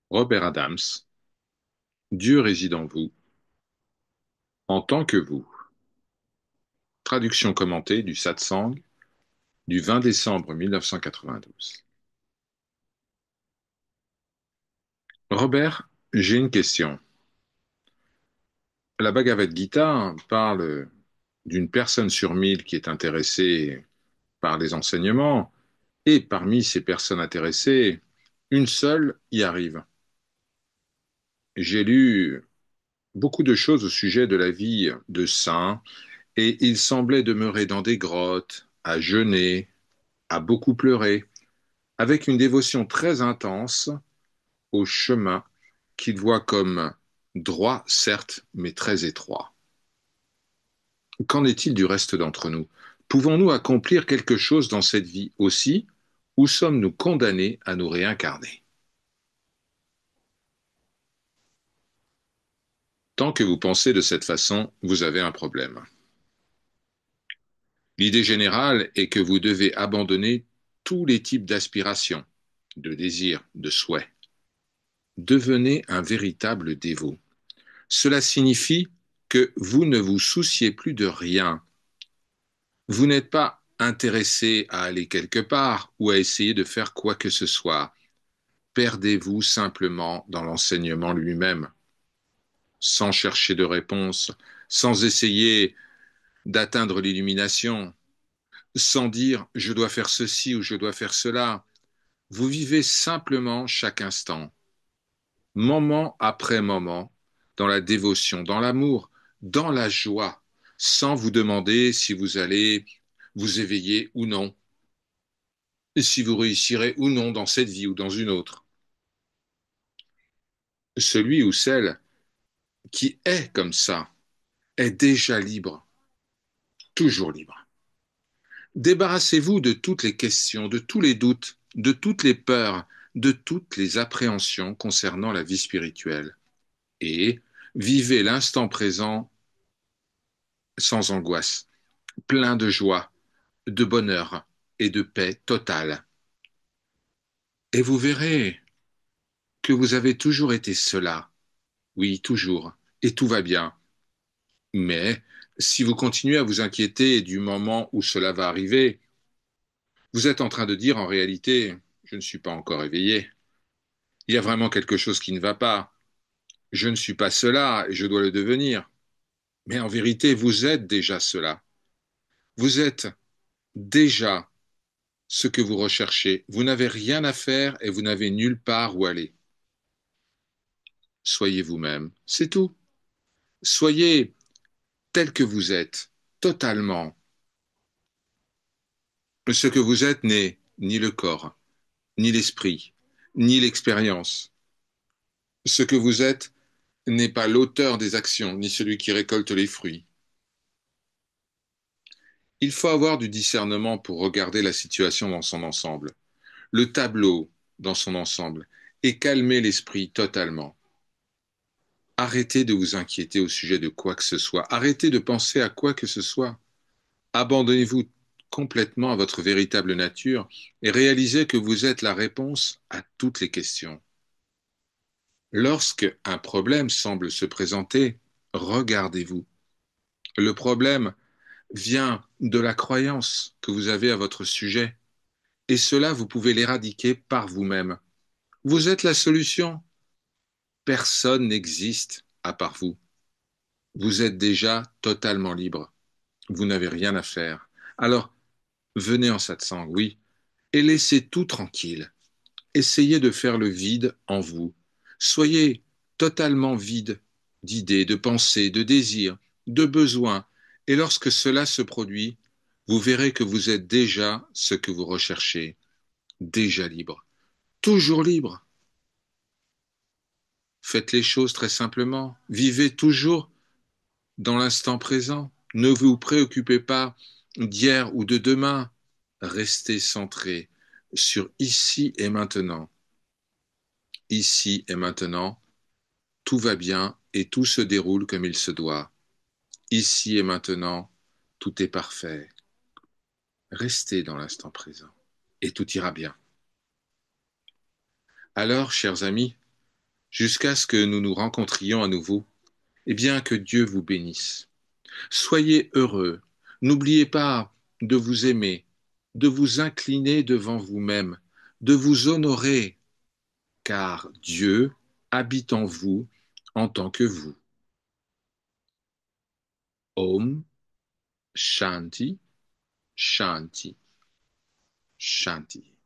Robert Adams, Dieu réside en vous, en tant que vous. Traduction commentée du Satsang du 20 décembre 1992. Robert, j'ai une question. La Bhagavad Gita parle d'une personne sur 1000 qui est intéressée par les enseignements, et parmi ces personnes intéressées, une seule y arrive. J'ai lu beaucoup de choses au sujet de la vie de saints, et ils semblaient demeurer dans des grottes, à jeûner, à beaucoup pleurer, avec une dévotion très intense au chemin qu'ils voient comme droit, certes, mais très étroit. Qu'en est-il du reste d'entre nous? Pouvons-nous accomplir quelque chose dans cette vie aussi, ou sommes-nous condamnés à nous réincarner? Tant que vous pensez de cette façon, vous avez un problème. L'idée générale est que vous devez abandonner tous les types d'aspirations, de désirs, de souhaits. Devenez un véritable dévot. Cela signifie que vous ne vous souciez plus de rien. Vous n'êtes pas intéressé à aller quelque part ou à essayer de faire quoi que ce soit. Perdez-vous simplement dans l'enseignement lui-même, sans chercher de réponse, sans essayer d'atteindre l'illumination, sans dire je dois faire ceci ou je dois faire cela. Vous vivez simplement chaque instant, moment après moment, dans la dévotion, dans l'amour, dans la joie, sans vous demander si vous allez vous éveiller ou non, et si vous réussirez ou non dans cette vie ou dans une autre. Celui ou celle qui est comme ça est déjà libre, toujours libre. Débarrassez-vous de toutes les questions, de tous les doutes, de toutes les peurs, de toutes les appréhensions concernant la vie spirituelle et vivez l'instant présent sans angoisse, plein de joie, de bonheur et de paix totale. Et vous verrez que vous avez toujours été cela. Oui, toujours. Et tout va bien. Mais si vous continuez à vous inquiéter du moment où cela va arriver, vous êtes en train de dire en réalité, je ne suis pas encore éveillé. Il y a vraiment quelque chose qui ne va pas. Je ne suis pas cela et je dois le devenir. Mais en vérité, vous êtes déjà cela. Vous êtes déjà ce que vous recherchez. Vous n'avez rien à faire et vous n'avez nulle part où aller. Soyez vous-même, c'est tout. Soyez tel que vous êtes, totalement. Ce que vous êtes n'est ni le corps, ni l'esprit, ni l'expérience. Ce que vous êtes n'est pas l'auteur des actions, ni celui qui récolte les fruits. Il faut avoir du discernement pour regarder la situation dans son ensemble, le tableau dans son ensemble, et calmer l'esprit totalement. Arrêtez de vous inquiéter au sujet de quoi que ce soit. Arrêtez de penser à quoi que ce soit. Abandonnez-vous complètement à votre véritable nature et réalisez que vous êtes la réponse à toutes les questions. Lorsque un problème semble se présenter, regardez-vous. Le problème vient de la croyance que vous avez à votre sujet, et cela, vous pouvez l'éradiquer par vous-même. Vous êtes la solution. Personne n'existe à part vous. Vous êtes déjà totalement libre. Vous n'avez rien à faire. Alors, venez en satsang, oui, et laissez tout tranquille. Essayez de faire le vide en vous. Soyez totalement vide d'idées, de pensées, de désirs, de besoins. Et lorsque cela se produit, vous verrez que vous êtes déjà ce que vous recherchez, déjà libre, toujours libre. Faites les choses très simplement. Vivez toujours dans l'instant présent. Ne vous préoccupez pas d'hier ou de demain. Restez centré sur ici et maintenant. Ici et maintenant, tout va bien et tout se déroule comme il se doit. Ici et maintenant, tout est parfait. Restez dans l'instant présent et tout ira bien. Alors, chers amis, jusqu'à ce que nous nous rencontrions à nouveau. Eh bien, que Dieu vous bénisse. Soyez heureux. N'oubliez pas de vous aimer, de vous incliner devant vous-même, de vous honorer, car Dieu habite en vous en tant que vous. Om Shanti, Shanti, Shanti.